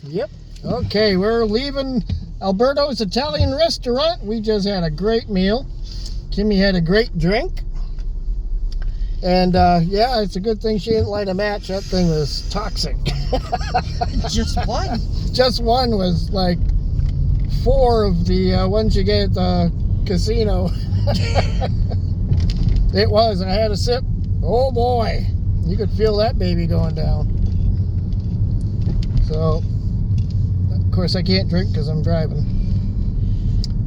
Yep. Okay, we're leaving Alberto's Italian restaurant. We just had a great meal. Kimmy had a great drink. And yeah, it's a good thing she didn't light a match. That thing was toxic. Just one. Just one was like 4 of the ones you get at the casino. It was. I had a sip. Oh boy. You could feel that baby going down. So, of course, I can't drink because I'm driving.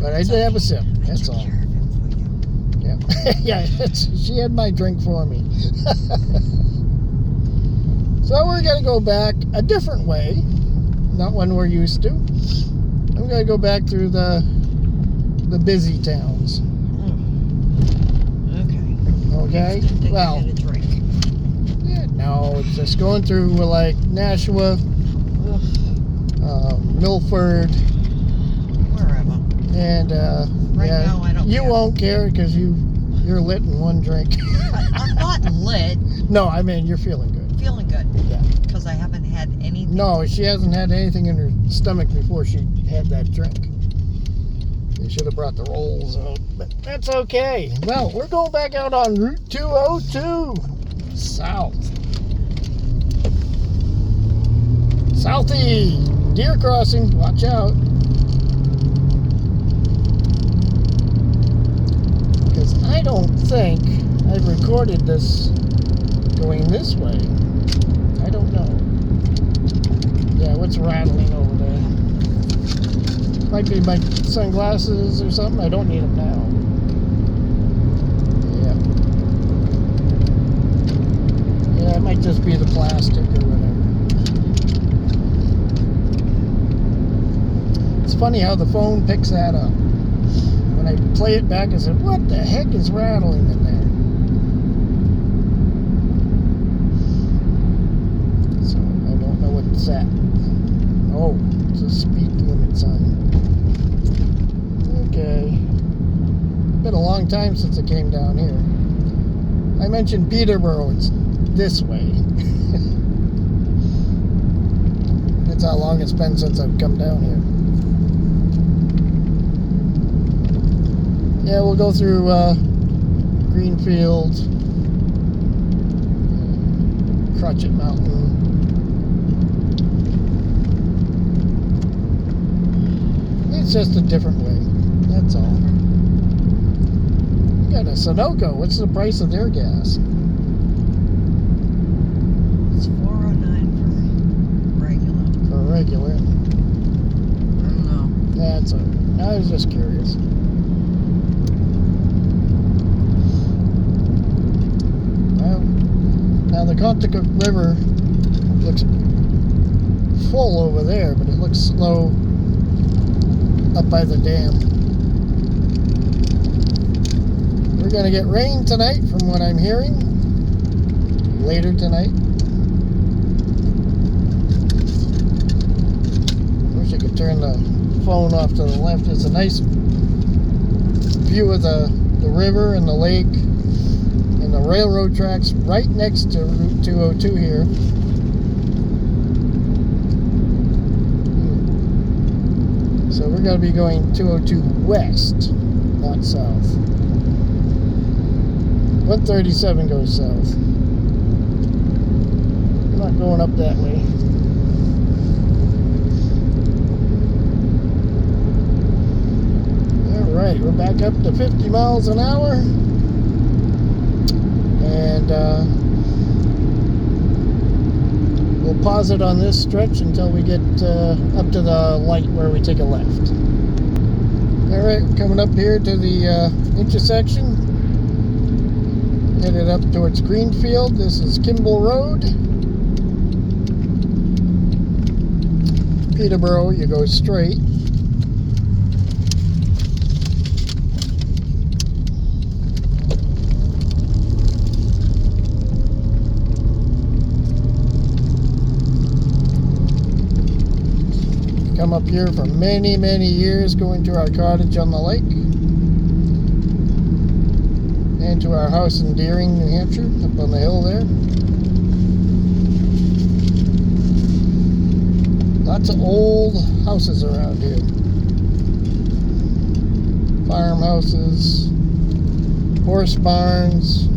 But I did have a sip. That's all. Yeah, yeah. She had my drink for me. So we're gonna go back a different way, not one we're used to. I'm gonna go back through the busy towns. Okay. Well. Yeah. No, it's just going through like Nashua, Milford. Wherever. And right yeah, now I don't. You won't care because you're lit in one drink. I'm not lit. No, I mean you're feeling good. Feeling good. Yeah. Because I haven't had anything. No, she hasn't had anything in her stomach before she had that drink. They should have brought the rolls out, but that's okay. Well, we're going back out on Route 202 south. Southie deer crossing. Watch out. Because I don't think I've recorded this going this way. I don't know. Yeah, what's rattling over there? Might be my sunglasses or something. I don't need them now. Yeah. Yeah, it might just be the plastic or whatever. It's funny how the phone picks that up. When I play it back, I said, what the heck is rattling in there? So, I don't know what's that. Oh, it's a speed limit sign. Okay. Been a long time since I came down here. I mentioned Peterborough. It's this way. That's how long it's been since I've come down here. Yeah, we'll go through Greenfield, Crotchet Mountain. It's just a different way. That's all. We got a Sunoco. What's the price of their gas? It's $4.09 for regular. For regular. I don't know. That's all right. I was just curious. Well, now the Conticook River looks full over there, but it looks slow up by the dam. We're going to get rain tonight from what I'm hearing. Later tonight. Wish I could turn the phone off to the left. It's a nice view of the river and the lake and the railroad tracks right next to Route 202 here. So we're going to be going 202 west, not south. 137 goes south. I'm not going up that way. Alright, we're back up to 50 miles an hour. And we'll pause it on this stretch until we get up to the light where we take a left. Alright, coming up here to the intersection. Headed up towards Greenfield. This is Kimball Road. Peterborough, you go straight. Come up here for many, many years, going to our cottage on the lake. And to our house in Deering, New Hampshire, up on the hill there. Lots of old houses around here. Farmhouses, horse barns.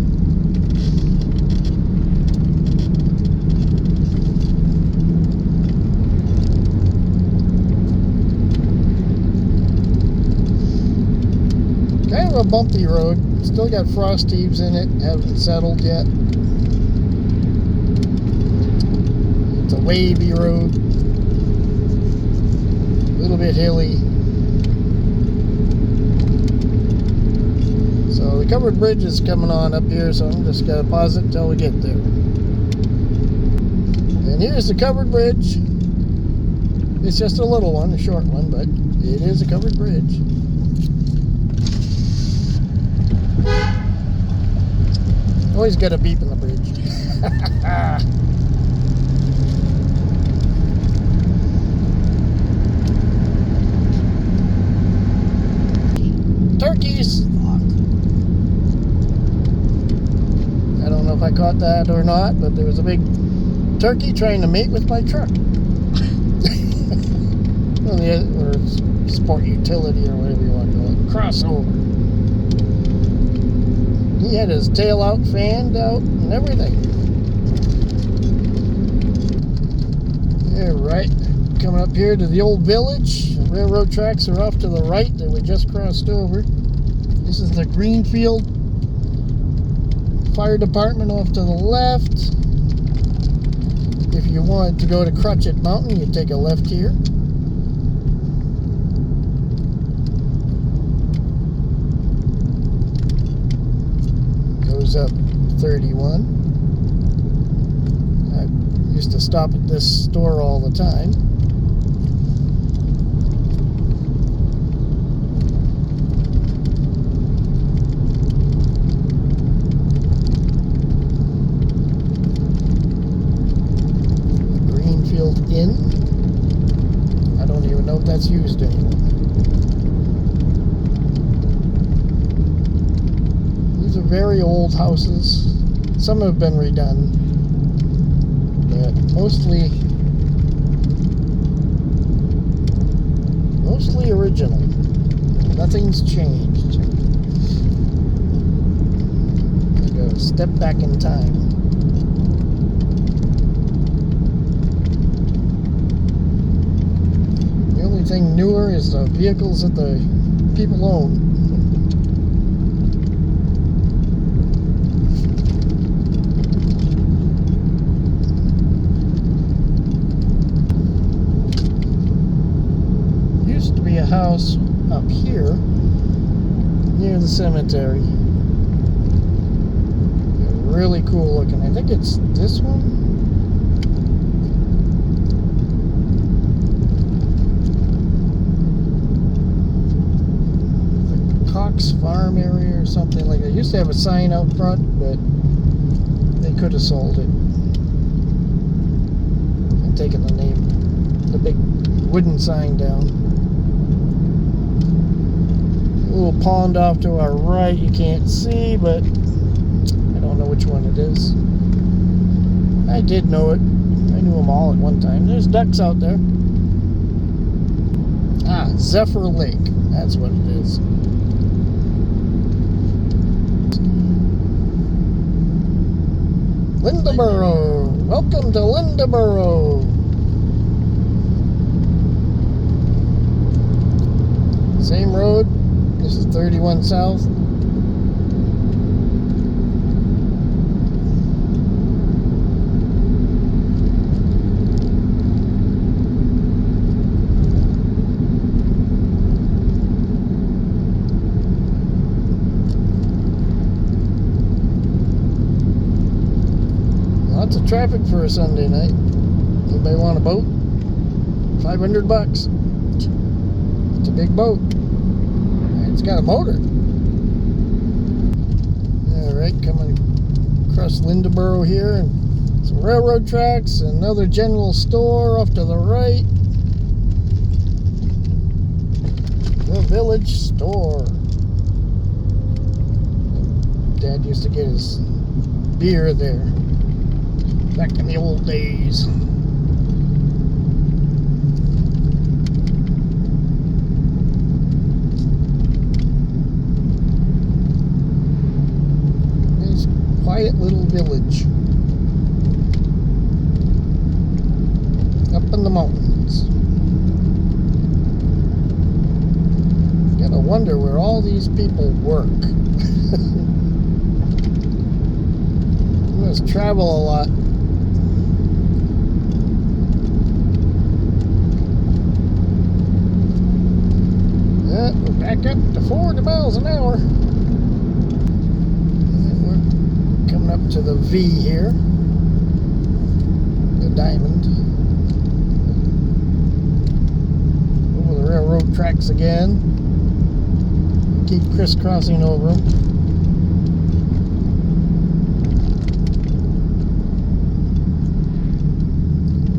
Kind of a bumpy road. Still got frost heaves in it. Haven't settled yet. It's a wavy road. A little bit hilly. So the covered bridge is coming on up here, so I'm just going to pause it until we get there. And here's the covered bridge. It's just a little one, a short one, but it is a covered bridge. Always got a beep in the bridge. Turkeys! I don't know if I caught that or not, but there was a big turkey trying to mate with my truck. Or sport utility or whatever you want to call it. Crossover. He had his tail out, fanned out, and everything. Yeah, right. Coming up here to the old village. The railroad tracks are off to the right that we just crossed over. This is the Greenfield Fire Department off to the left. If you wanted to go to Crutchet Mountain, you take a left here. Goes up 31. I used to stop at this store all the time. Inn. I don't even know if that's used anymore. These are very old houses. Some have been redone, but mostly original. Nothing's changed. I gotta step back in time. Thing newer is the vehicles that the people own. Used to be a house up here near the cemetery. Really cool looking. I think it's this one. Farm area or something like that. It used to have a sign out front, but they could have sold it and taken the name, the big wooden sign down. A little pond off to our right you can't see, but I don't know which one it is. I did know it. I knew them all at one time. There's ducks out there. Ah, Zephyr Lake. That's what it is. Lindaboro. Welcome to Lindaboro. Same road. This is 31 South. Lots of traffic for a Sunday night. Anybody want a boat? $500. It's a big boat. It's got a motor. Alright, coming across Lindaboro here, and some railroad tracks, another general store off to the right. The village store. Dad used to get his beer there back in the old days. village. Up in the mountains. Gotta wonder where all these people work. You must travel a lot. Yeah, we're back up to 40 miles an hour. And we're coming up to the V here. The diamond. Over the railroad tracks again. Keep crisscrossing over them.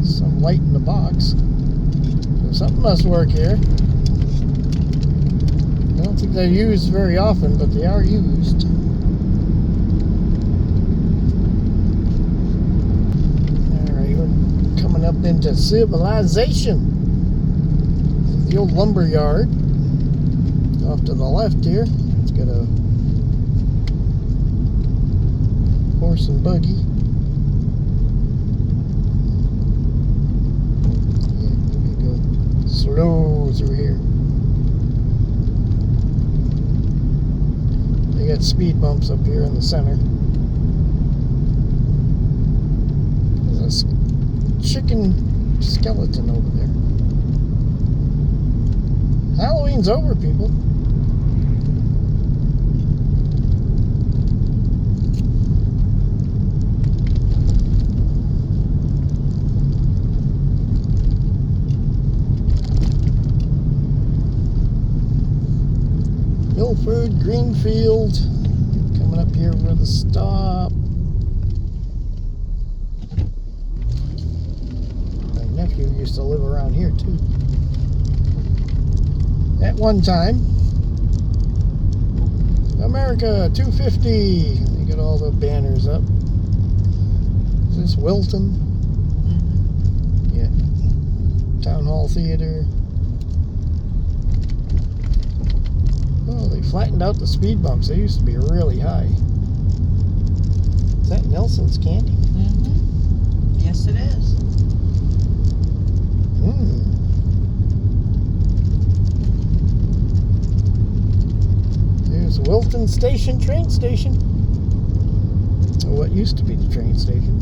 Some light in the box. So something must work here. I don't think they're used very often, but they are used. Alright, we're coming up into civilization. The old lumber yard. Off to the left here. It's got a horse and buggy. Yeah, we go slow through here. They got speed bumps up here in the center. There's a chicken skeleton over there. Halloween's over, people. Milford, Greenfield, coming up here for the stop. My nephew used to live around here too. At one time. America 250. They got all the banners up. Is this Wilton? Mm-hmm. Yeah. Town Hall Theater. Oh, they flattened out the speed bumps. They used to be really high. Is that Nelson's Candy? Mm-hmm. Yes, it is. There's Wilton Station, train station. Or what used to be the train station.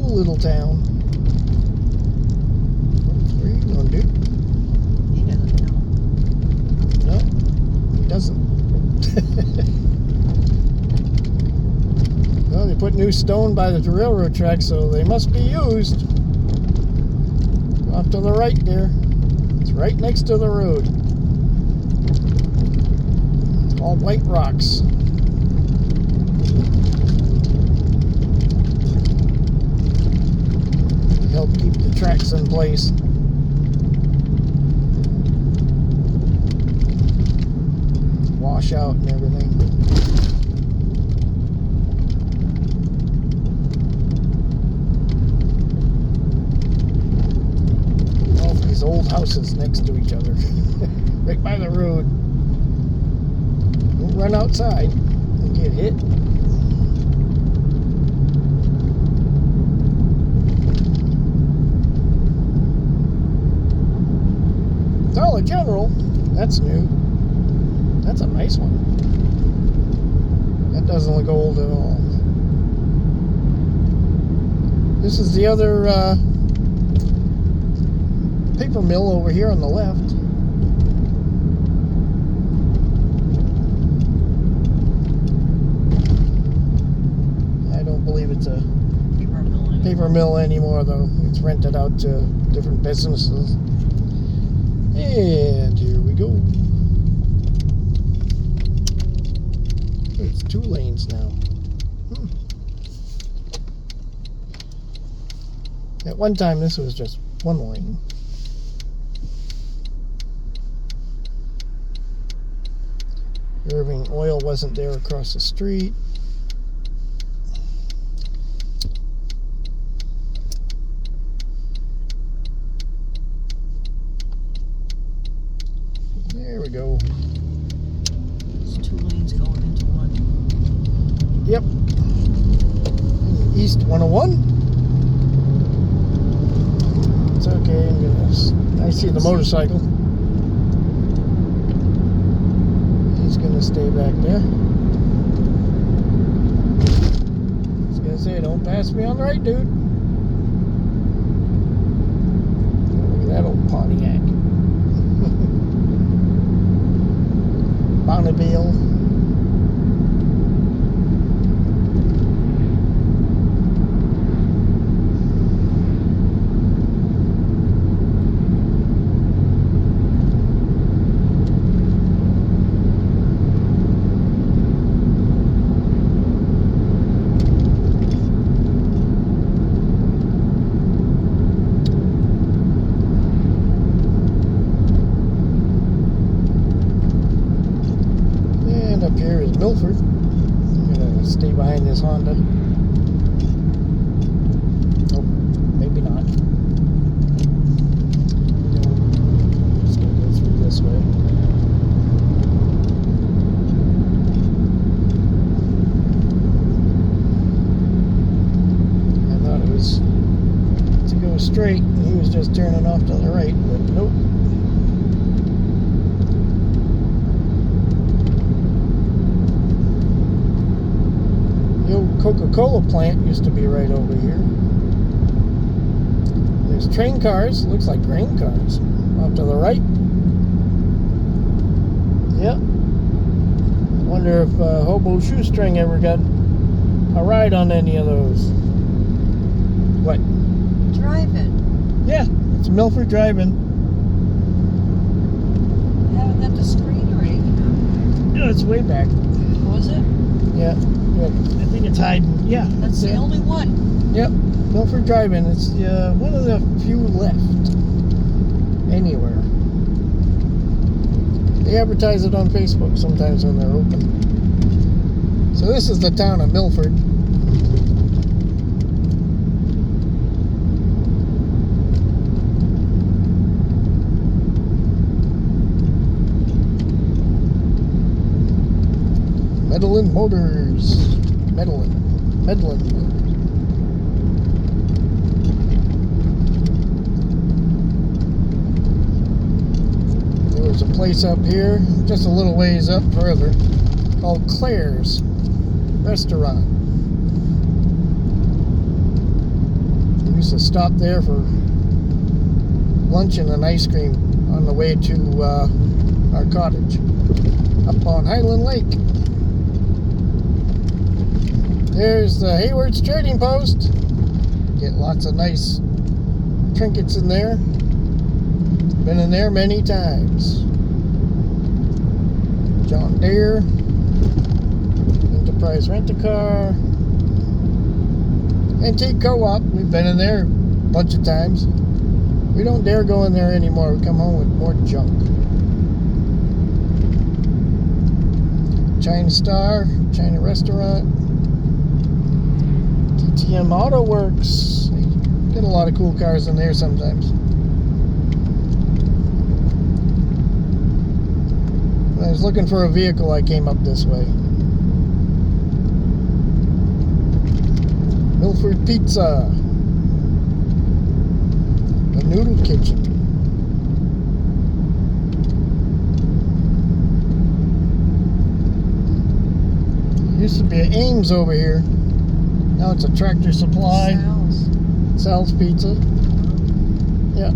Little town. Where are you going, dude? He doesn't know. No, he doesn't. Well, they put new stone by the railroad track, so they must be used. Off to the right there. It's right next to the road. All white rocks. Help keep the tracks in place. Wash out and everything. All these old houses next to each other. Right by the road. Don't run outside and get hit. Dollar General, that's new. That's a nice one. That doesn't look old at all. This is the other paper mill over here on the left. I don't believe it's a paper mill anymore, though. It's rented out to different businesses. And here we go. It's 2 lanes now. At one time, this was just 1 lane. Irving Oil wasn't there across the street. we go. There's 2 lanes going into one. Yep. East 101. It's okay. I see the motorcycle. He's gonna stay back there. I was gonna say, don't pass me on the right, dude. Look at that old Pontiac. Bonneville. Up here is Milford. I'm gonna stay behind this Honda. Oh, maybe not. Just gonna go through this way. I thought it was to go straight, and he was just turning off to the right, but nope. The old Coca-Cola plant used to be right over here. There's train cars, looks like grain cars, off to the right. Yep. Wonder if Hobo Shoestring ever got a ride on any of those. What? Driving. Yeah, it's Milford driving. I haven't got the screen or anything. Yeah, it's way back. Was it? Yeah. I think it's hiding. Yeah. That's the only one. Yep. Milford driving. It's one of the few left anywhere. They advertise it on Facebook sometimes when they're open. So this is the town of Milford. Medlin Motors. Medlin. There was a place up here, just a little ways up further, called Claire's Restaurant. We used to stop there for lunch and an ice cream on the way to our cottage up on Highland Lake. There's the Hayward's Trading Post. Get lots of nice trinkets in there. Been in there many times. John Deere. Enterprise Rent-A-Car. Antique Co-op. We've been in there a bunch of times. We don't dare go in there anymore. We come home with more junk. China Star. China Restaurant. TM Auto Works. Get a lot of cool cars in there sometimes. When I was looking for a vehicle, I came up this way. Milford Pizza. The Noodle Kitchen. There used to be an Ames over here. Now it's a Tractor Supply. Sal's Pizza. Yeah.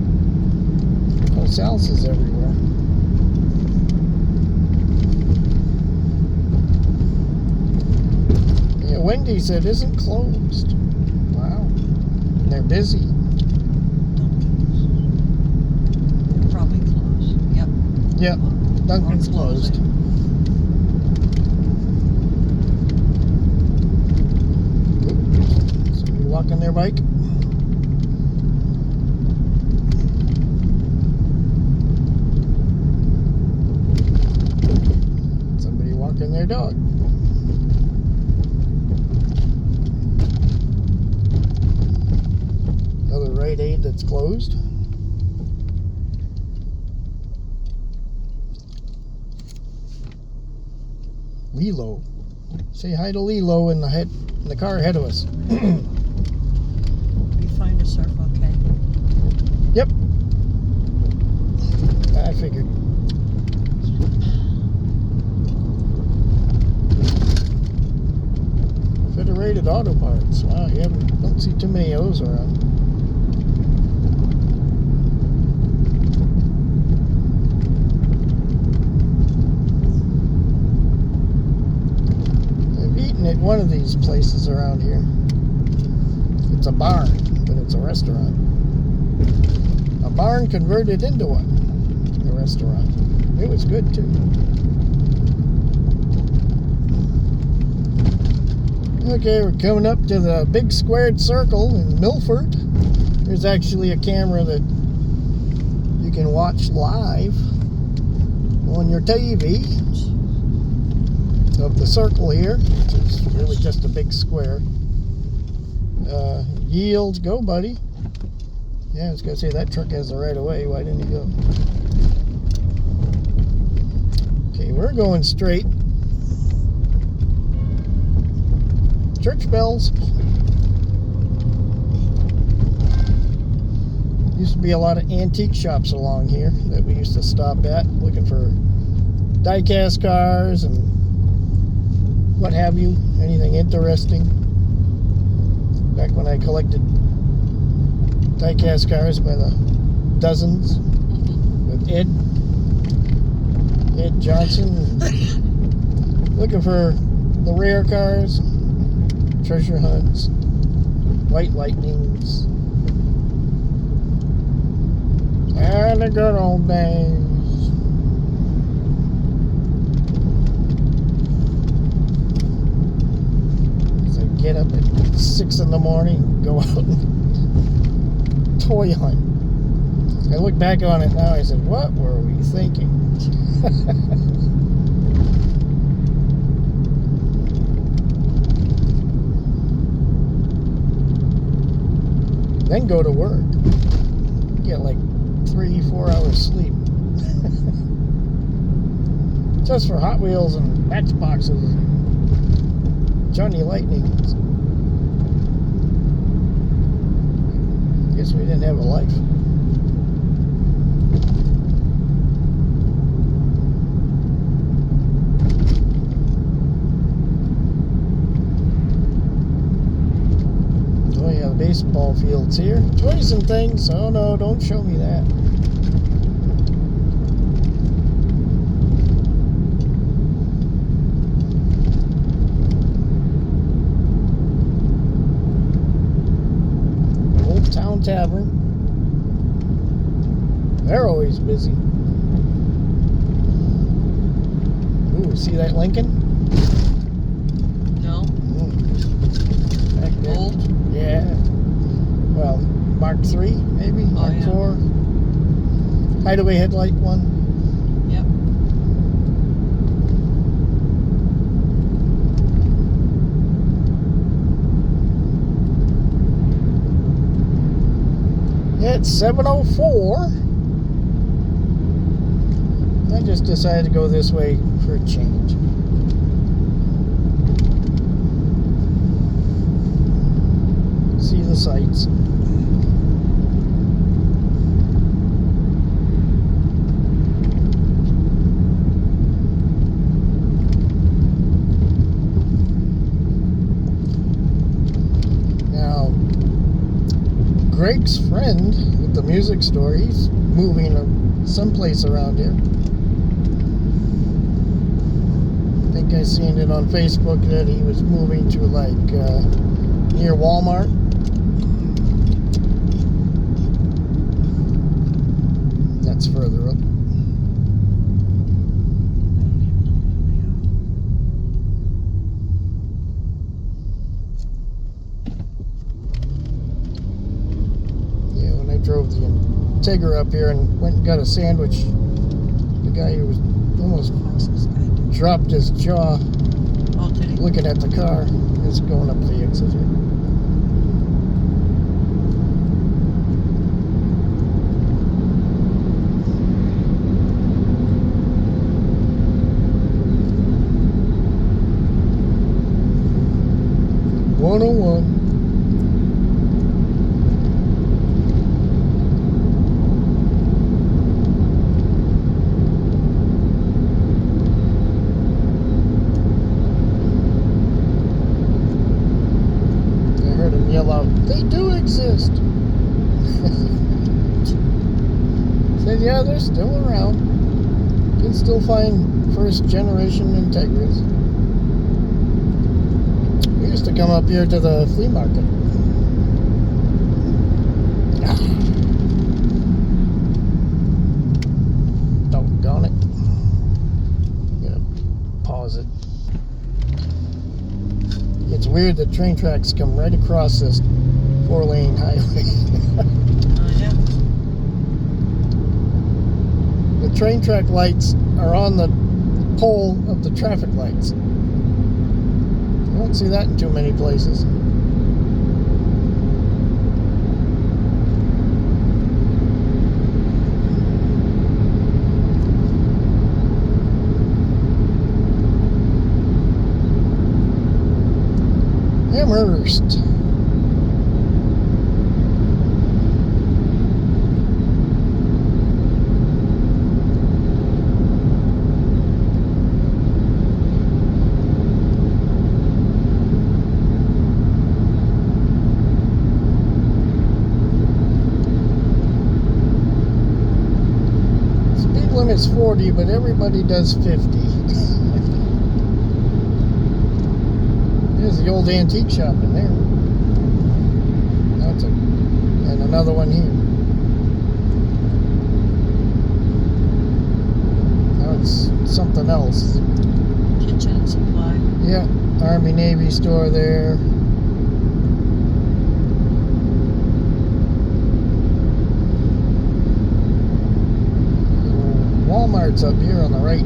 Oh, Sal's is everywhere. Yeah, Wendy's, it isn't closed. Wow. And they're busy. Probably closed. Yep. Yep. Dunkin's closed. On their bike. Somebody walking their dog. Another Rite Aid that's closed. Lilo. Say hi to Lilo in the car ahead of us. Be fine to surf, okay? Yep. I figured. Federated Auto Parts. Wow, you don't see too many of those around. I've eaten at one of these places around here. It's a barn, but it's a restaurant. A barn converted into a restaurant. It was good too. Okay, we're coming up to the big squared circle in Milford. There's actually a camera that you can watch live on your TV of the circle here, which is really just a big square. Yield, go buddy. Yeah, I was going to say that truck has the right of way. Why didn't he go? Okay, we're going straight. Church bells. Used to be a lot of antique shops along here that we used to stop at looking for die-cast cars and what have you. Anything interesting. Back when I collected die-cast cars by the dozens with Ed Johnson. Looking for the rare cars. Treasure hunts, white lightnings, and the good old days. So I get up at 6 in the morning and go out and toy hunt. I look back on it now, I said, what were we thinking? Then go to work. Get like 3-4 hours sleep. Just for Hot Wheels and Matchboxes and Johnny Lightnings. Guess we didn't have a life. Baseball fields here. Toys and things. Oh no, don't show me that. Old Town Tavern. They're always busy. Ooh, see that Lincoln? No. Back there. Old? Yeah. Well, Mark III, maybe? Mark yeah. IV? Hideaway headlight one? Yep. Yeah, it's 7:04. I just decided to go this way for a change. See the sights. Now, Greg's friend at the music store, he's moving someplace around here. I think I seen it on Facebook that he was moving to like near Walmart. That's further up. Yeah, when I drove the Integra up here and went and got a sandwich, the guy who was almost dropped his jaw looking at the car. It's going up the exit here. 101. Yell out, they do exist. Said, yeah, they're still around. You can still find first generation Integras. We used to come up here to the flea market. Doggone it. I'm gonna pause it. It's weird that train tracks come right across this 4-lane highway. Yeah. The train track lights are on the pole of the traffic lights. You don't see that in too many places. Amherst. Speed limit's 40, but everybody does 50. There's the old antique shop in there. That's and another one here. Now it's something else. Kitchen and supply. Yeah, Army Navy store there. Walmart's up here on the right.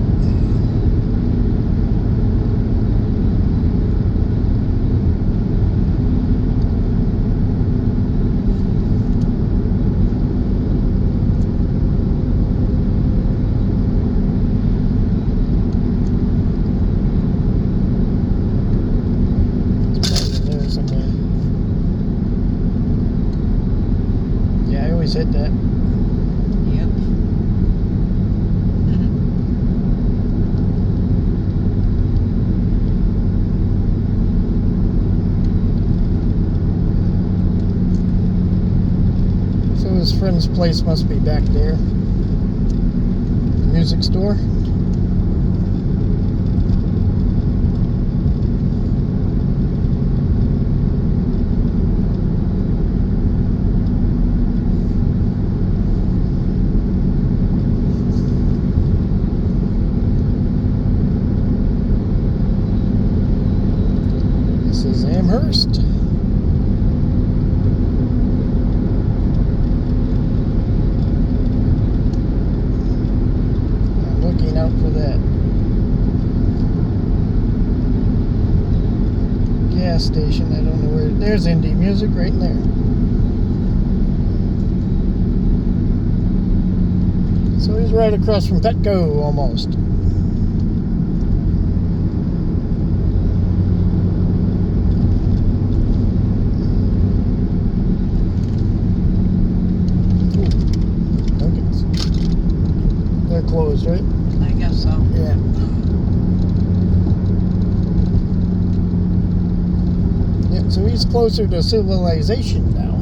Hit that. Yep. So his friend's place must be back there. The music store. Amherst. I'm looking out for that gas station. I don't know where. There's indie music right in there. So he's right across from Petco almost. Closed, right? I guess so. Yeah. Yeah, so he's closer to civilization now.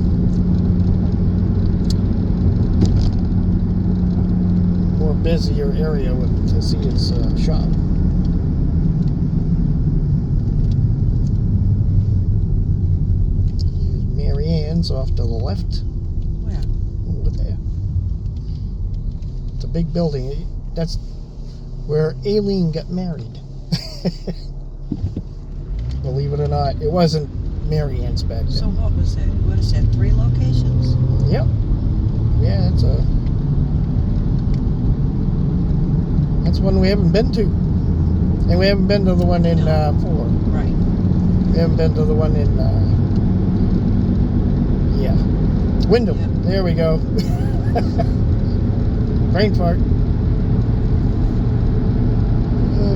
More busier area to see his shop. Here's Mary Ann's off to the left. Where? Over there. It's a big building. That's where Aileen got married. Believe it or not, it wasn't Mary Ann's back then. So what was it? What is that? 3 locations? Yep. Yeah, that's one we haven't been to. And we haven't been to the one in 4. Right. We haven't been to the one in Wyndham. Yep. There we go. Brain fart.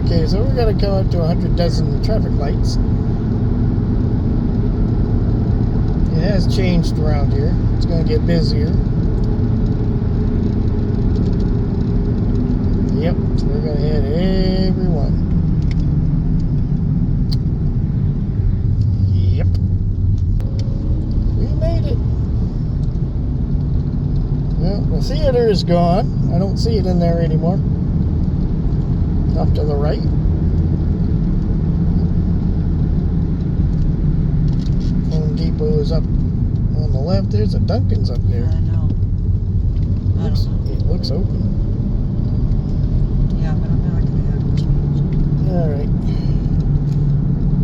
Okay, so we're going to come up to 100 dozen traffic lights. has changed around here. It's going to get busier. Yep, we're going to hit everyone. Yep. We made it. Well, the theater is gone. I don't see it in there anymore. Up to the right. Home Depot is up on the left. There's a Dunkin's up there. Yeah, I know. It looks open. Yeah, but I'm not going to have it changed. Alright.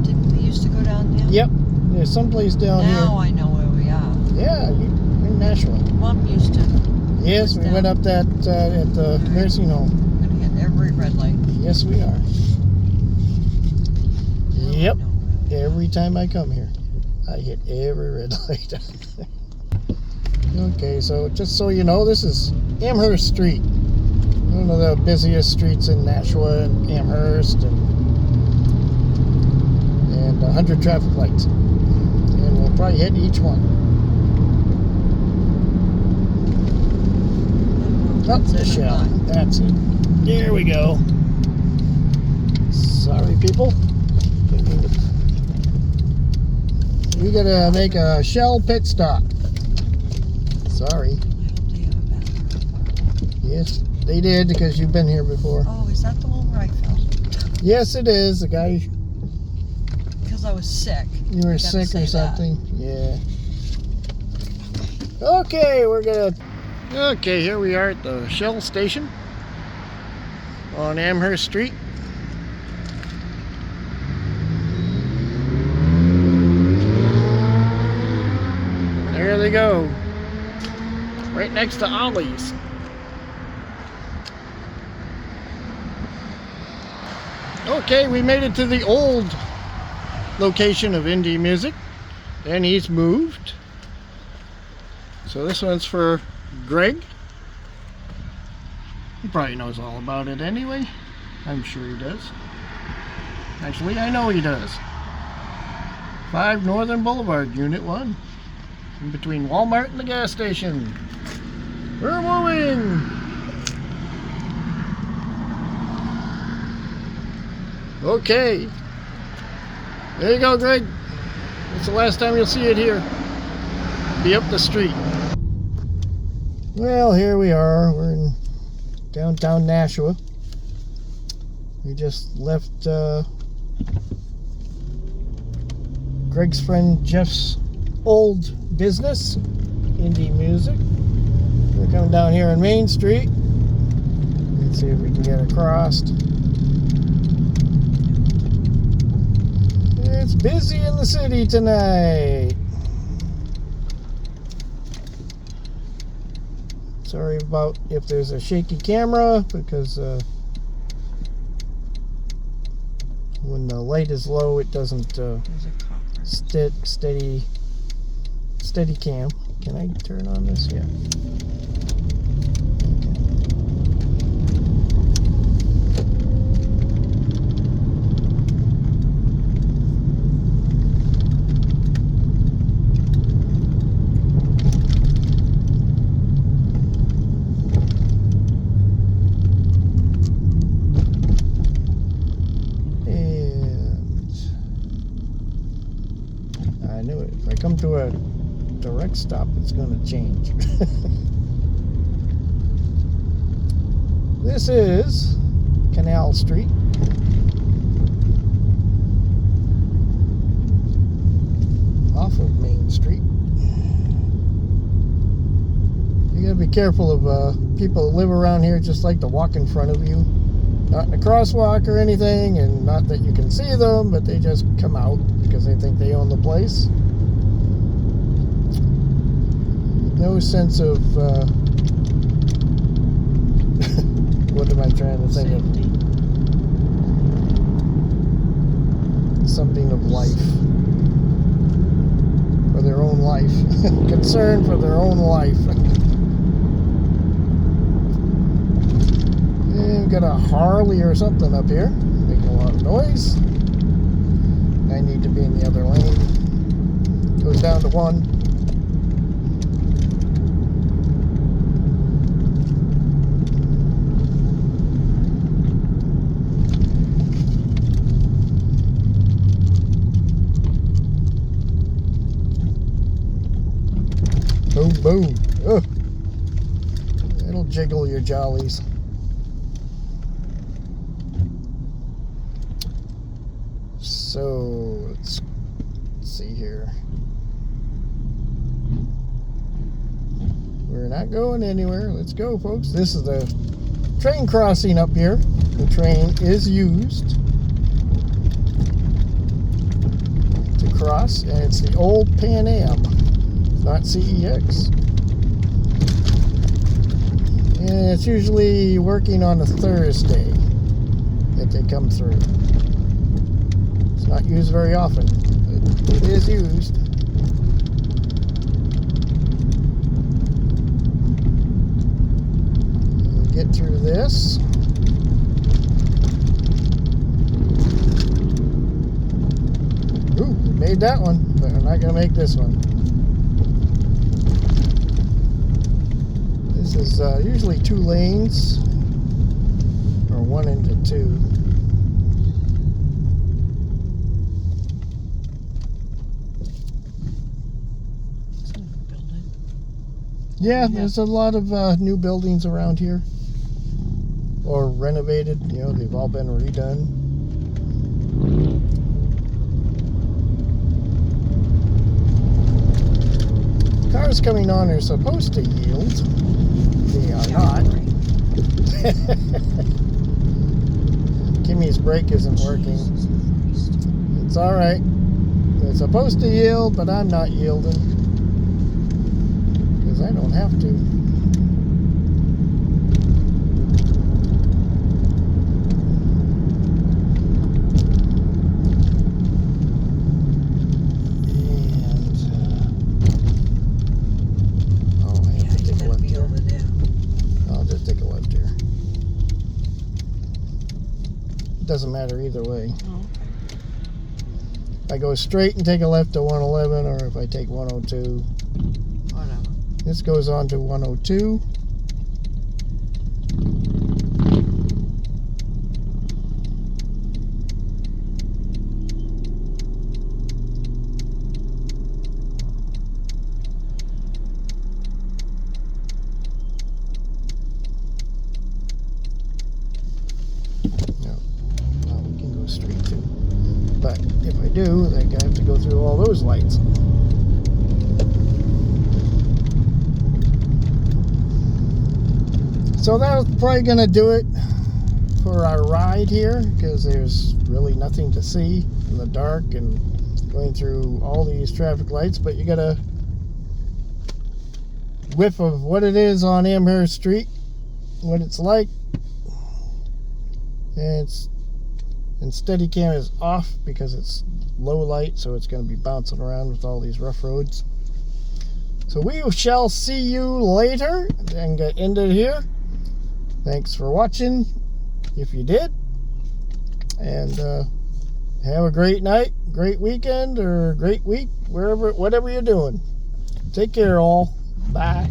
Didn't we used to go down there? Yep. There's someplace down here. Now I know where we are. Yeah, you're in Nashua. Mom used to. Yes, we went up that at the nursing home. We're going to hit every red light. Yes, we are. Yep. Now I know. Every time I come here, I hit every red light. Okay, so just so you know, this is Amherst Street. One of the busiest streets in Nashua and Amherst, and 100 traffic lights. And we'll probably hit each one. Oh, the shell. That's it. There we go. Sorry, people. We gotta make a Shell pit stop. Sorry. I hope they have a bathroom. Yes, they did, because you've been here before. Oh, is that the one where I fell? Yes, it is. The guy. Because I was sick. You were Gotta sick say or something? Yeah. Okay, we're gonna. Okay, here we are at the Shell station on Amherst Street. There they go. Right next to Ollie's. Okay, we made it to the old location of indie music, and he's moved. So this one's for Greg. He probably knows all about it anyway. I'm sure he does. Actually, I know he does. 5 Northern Boulevard, Unit 1. In between Walmart and the gas station. We're moving! Okay. There you go, Greg. It's the last time you'll see it here. Be up the street. Well, here we are. We're in downtown Nashua. We just left Greg's friend Jeff's old business, indie music. We're coming down here on Main Street. Let's see if we can get across. It's busy in the city tonight. Sorry about if there's a shaky camera, because when the light is low, it doesn't steady cam. Can I turn on this? Yeah. I knew it. If I come to a direct stop, it's going to change. This is Canal Street. Off of Main Street. You gotta be careful of people that live around here just like to walk in front of you. Not in a crosswalk or anything, and not that you can see them, but they just come out because they think they own the place. No sense of what am I trying to think of? Something of life. For their own life. Concern for their own life. And we've got a Harley or something up here, making a lot of noise. I need to be in the other lane. Goes down to 1. boom, boom. Ugh. It'll jiggle your jollies. So, let's see here. We're not going anywhere. Let's go, folks. This is the train crossing up here. The train is used to cross, and it's the old Pan Am, not CEX. And it's usually working on a Thursday that they come through. It's not used very often, but it is used. We'll get through this. Ooh, we made that one, but I'm not going to make this one. This is usually 2 lanes, or 1 into 2. Yeah, there's a lot of new buildings around here, or renovated. You know, they've all been redone. Cars coming on are supposed to yield. They are not. Kimmy's brake isn't working. It's alright. They're supposed to yield, but I'm not yielding. I don't have to. And oh, I have to take a left here. I'll just take a left here. It doesn't matter either way. Oh, okay. If I go straight and take a left to 111, or if I take 102. This goes on to 102. No, we can go straight too. But if I do, then I have to go through all those lights. So that's probably going to do it for our ride here, because there's really nothing to see in the dark and going through all these traffic lights. But you got a whiff of what it is on Amherst Street, what it's like. And Steadicam is off because it's low light, so it's going to be bouncing around with all these rough roads. So we shall see you later and get ended here. Thanks for watching, if you did, and have a great night, great weekend, or great week, whatever you're doing. Take care, all. Bye.